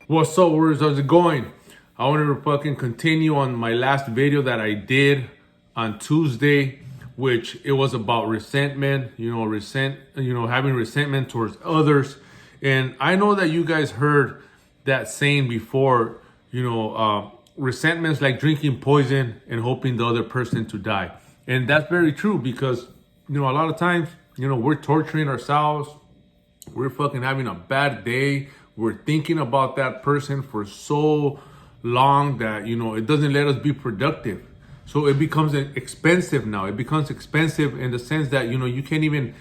What's up, words? How's it going? I wanted to fucking continue on my last video that I did on Tuesday, which it was about resentment, having resentment towards others. And I know that you guys heard that saying before, resentment's like drinking poison and hoping the other person to die. And that's very true because, a lot of times, we're torturing ourselves. We're fucking having a bad day. We're thinking about that person for so long that, it doesn't let us be productive. So it becomes expensive now. It becomes expensive in the sense that, you can't even,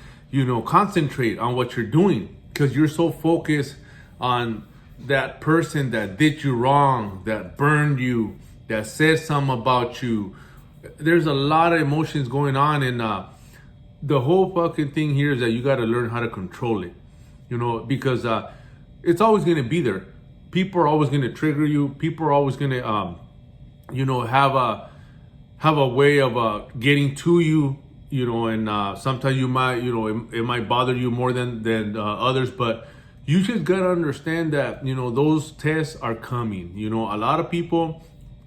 concentrate on what you're doing because you're so focused on that person that did you wrong, that burned you, that said something about you. There's a lot of emotions going on, and the whole fucking thing here is that you got to learn how to control it. Because it's always going to be there. People are always going to trigger you. People are always going to, have a way of getting to you, and sometimes you might, it might bother you more than others, but you just got to understand that, those tests are coming. A lot of people,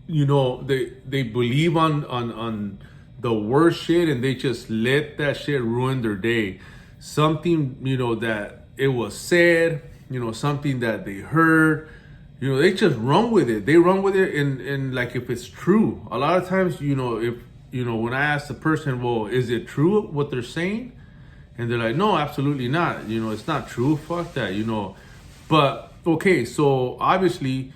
they believe on the worst shit and they just let that shit ruin their day. Something, that it was said, something that they heard, they just run with it. They run with it and like if it's true. A lot of times, if, when I ask the person, well, is it true what they're saying? And they're like, no, absolutely not. It's not true. Fuck that, But, okay, so obviously,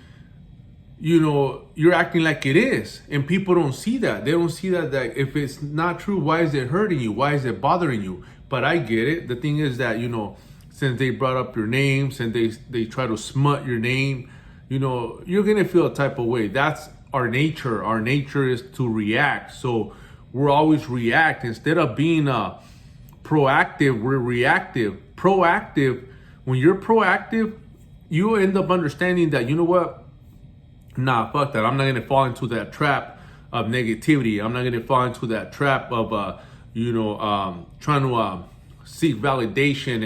you're acting like it is. And people don't see that. They don't see that if it's not true, why is it hurting you? Why is it bothering you? But I get it. The thing is that, since they brought up your names and they try to smut your name, you're going to feel a type of way. That's our nature. Our nature is to react. So we're always react. Instead of being proactive, we're reactive. Proactive, when you're proactive, you end up understanding that, you know what? Nah, fuck that. I'm not going to fall into that trap of negativity. I'm not going to fall into that trap of, trying to seek validation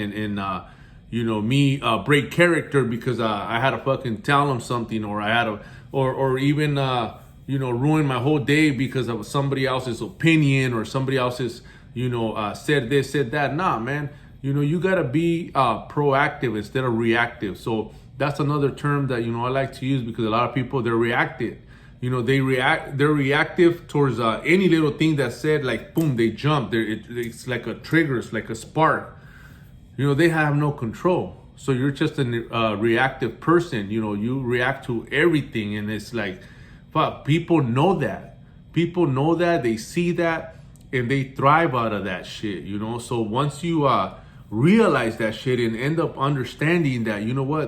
and me break character because I had to fucking tell them something, or I had to, or even, ruin my whole day because of somebody else's opinion or somebody else's, said this, said that. Nah, man, you got to be proactive instead of reactive. So that's another term that, I like to use because a lot of people, they're reactive. They're reactive towards any little thing that's said, like, boom, they jump. It's like a trigger, it's like a spark. They have no control. So you're just a reactive person. You react to everything. And it's like, fuck, people know that. People know that, they see that, and they thrive out of that shit, So once you realize that shit and end up understanding that,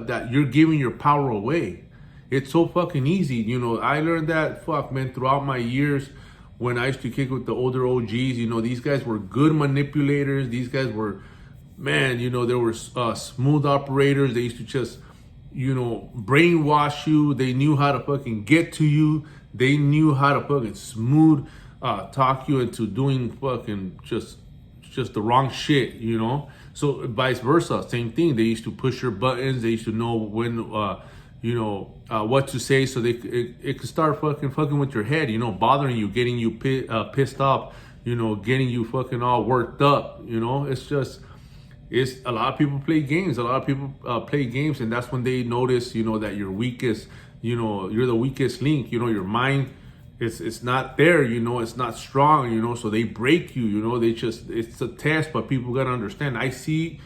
that you're giving your power away. It's so fucking easy. I learned that, man, throughout my years when I used to kick with the older OGs. These guys were good manipulators. These guys were, man, they were smooth operators. They used to just, brainwash you. They knew how to fucking get to you. They knew how to fucking smooth talk you into doing fucking just the wrong shit, So vice versa, same thing. They used to push your buttons. They used to know when, what to say, so it could start fucking with your head, bothering you, getting you pissed off, getting you fucking all worked up, it's a lot of people play games. A lot of people play games, and that's when they notice, that you're weakest, you're the weakest link, your mind, it's not there, it's not strong, so they break you, it's a test, but people gotta understand. I seen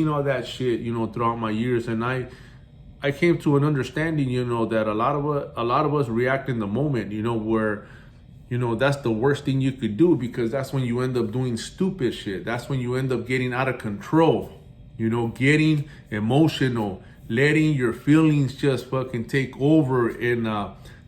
all that shit, throughout my years, and I came to an understanding, that a lot of us react in the moment, where, that's the worst thing you could do because that's when you end up doing stupid shit. That's when you end up getting out of control, getting emotional, letting your feelings just fucking take over, and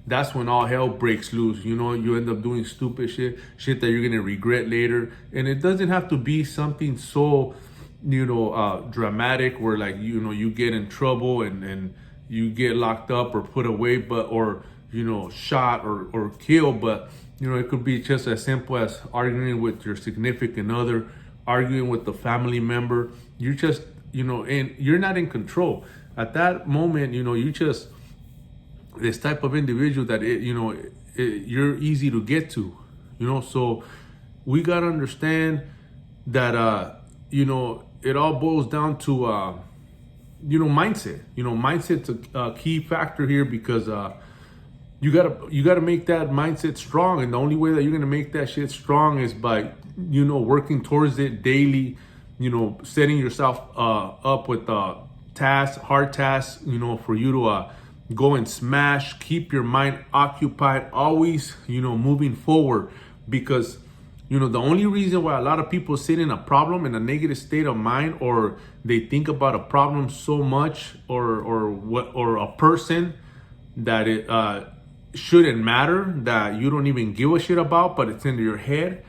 that's when all hell breaks loose. You end up doing stupid shit that you're gonna regret later, and it doesn't have to be something so dramatic where like you get in trouble and you get locked up or put away, or shot or killed. But it could be just as simple as arguing with your significant other, arguing with the family member. and you're not in control at that moment. You just this type of individual that you're easy to get to. So we gotta understand that it all boils down to mindset. Mindset's a key factor here, because you gotta make that mindset strong, and the only way that you're gonna make that shit strong is by working towards it daily. Setting yourself up with hard tasks, for you to go and smash. Keep your mind occupied, always moving forward, because the only reason why a lot of people sit in a negative state of mind, or they think about a problem so much, or a person that it shouldn't matter, that you don't even give a shit about, but it's in your head.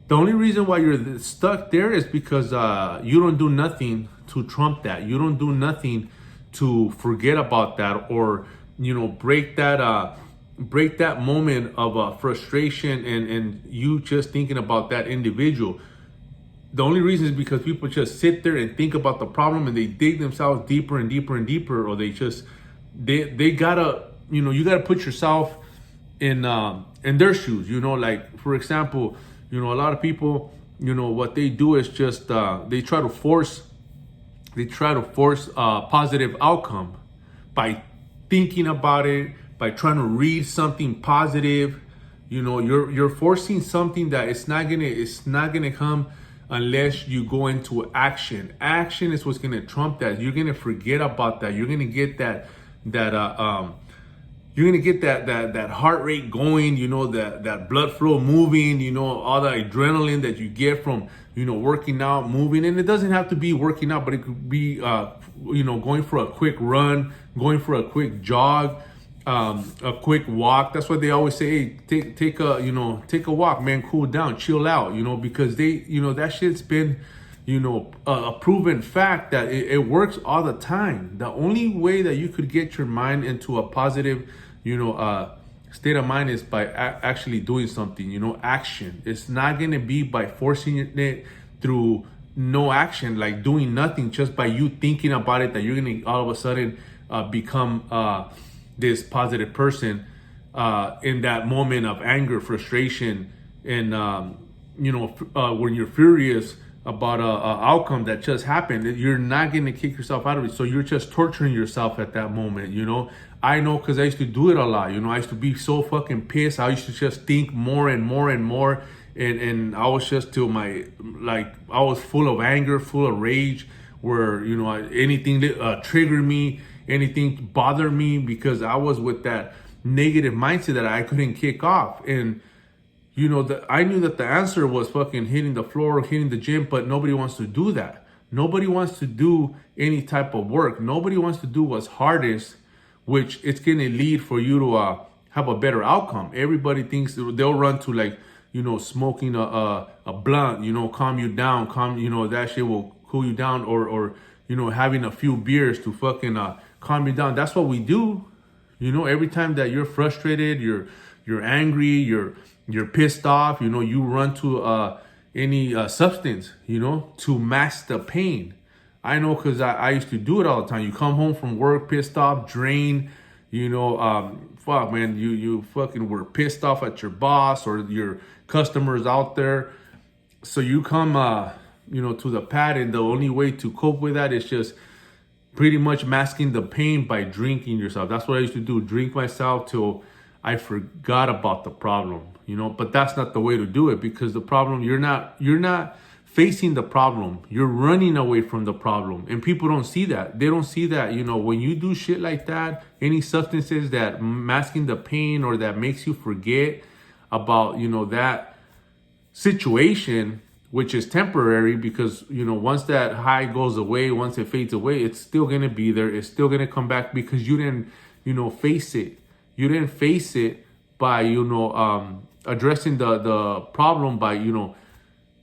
The only reason why you're stuck there is because you don't do nothing to trump that. You don't do nothing to forget about that, or break that moment of frustration and you just thinking about that individual. The only reason is because people just sit there and think about the problem, and they dig themselves deeper and deeper and deeper, or they gotta you gotta put yourself in their shoes. Like, for example, a lot of people, what they do is just they try to force a positive outcome by thinking about it, by trying to read something positive. You're forcing something that it's not gonna come unless you go into action. Action is what's gonna trump that. You're gonna forget about that. You're gonna get that heart rate going, that blood flow moving, all the adrenaline that you get from, working out, moving. And it doesn't have to be working out, but it could be, going for a quick run, going for a quick jog, a quick walk. That's why they always say, hey, take a walk, man, cool down, chill out, because that shit's been, a proven fact that it works all the time. The only way that you could get your mind into a positive, state of mind is by actually doing something, action. It's not going to be by forcing it through no action, like doing nothing, just by you thinking about it, that you're going to all of a sudden become this positive person in that moment of anger, frustration, and, when you're furious about a outcome that just happened. You're not going to kick yourself out of it. So you're just torturing yourself at that moment. I know, because I used to do it a lot. I used to be so fucking pissed. I used to just think more and more and more. And I was just I was full of anger, full of rage, where, anything that triggered me, anything bothered me, because I was with that negative mindset that I couldn't kick off. And I knew that the answer was fucking hitting the floor, hitting the gym, but nobody wants to do that. Nobody wants to do any type of work. Nobody wants to do what's hardest, which it's going to lead for you to have a better outcome. Everybody thinks they'll run to smoking a blunt, calm you down, that shit will cool you down, or having a few beers to fucking calm you down. That's what we do. Every time that you're frustrated, you're angry, you're pissed off, you run to any substance, to mask the pain. I know, because I used to do it all the time. You come home from work pissed off, drained, fuck, man, you fucking were pissed off at your boss or your customers out there. So you come, to the pad, and the only way to cope with that is just pretty much masking the pain by drinking yourself. That's what I used to do, drink myself till I forgot about the problem, but that's not the way to do it, because the problem, you're not facing the problem. You're running away from the problem, and people don't see that. They don't see that, when you do shit like that, any substances that masking the pain or that makes you forget about, that situation, which is temporary, because, once that high goes away, once it fades away, it's still going to be there. It's still going to come back, because you didn't, face it. You didn't face it by, addressing the problem by,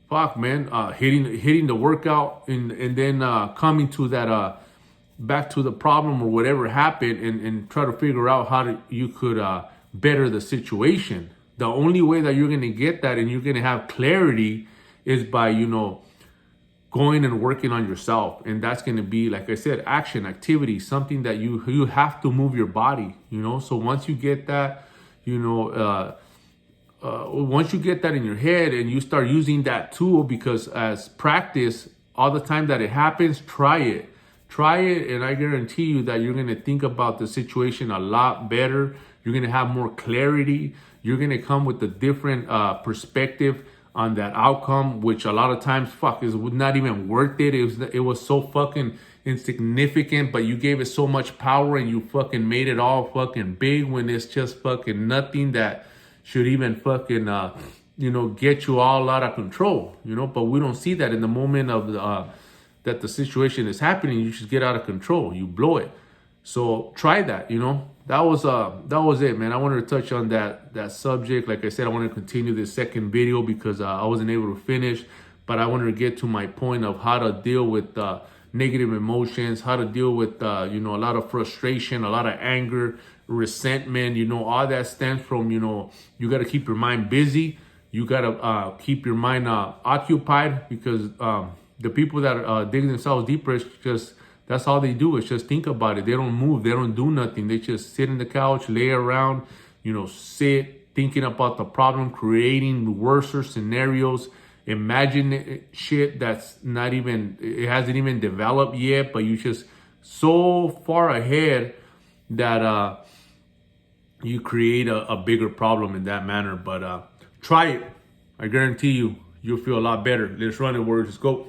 fuck, man, hitting the workout and then coming to that, back to the problem or whatever happened, and try to figure out how you could better the situation. The only way that you're going to get that and you're going to have clarity is by, going and working on yourself. And that's going to be, like I said, action, activity, something that you have to move your body, you know. So once you get that, you know, once you get that in your head and you start using that tool, because as practice, all the time that it happens, try it. Try it, and I guarantee you that you're going to think about the situation a lot better. You're going to have more clarity. You're going to come with a different perspective on that outcome, which a lot of times, is not even worth it. It was so fucking insignificant, but you gave it so much power and you fucking made it all fucking big when it's just fucking nothing that should even fucking, you know, get you all out of control, you know. But we don't see that in the moment of that the situation is happening. You just get out of control. You blow it. So try that, you know. That was it, man. I wanted to touch on that subject. Like I said, I want to continue this second video because I wasn't able to finish, but I wanted to get to my point of how to deal with negative emotions, how to deal with you know, a lot of frustration, a lot of anger, resentment. You know, all that stems from, you know, you got to keep your mind busy. You got to keep your mind occupied, because the people that dig themselves deeper, is just, that's all they do, is just think about it. They don't move. They don't do nothing. They just sit in the couch, lay around, you know, sit thinking about the problem, creating worse scenarios, imagine shit that's not even, it hasn't even developed yet, but you just so far ahead that you create a bigger problem in that manner. But try it. I guarantee you, you'll feel a lot better. Let's run it, Warriors. Let's go.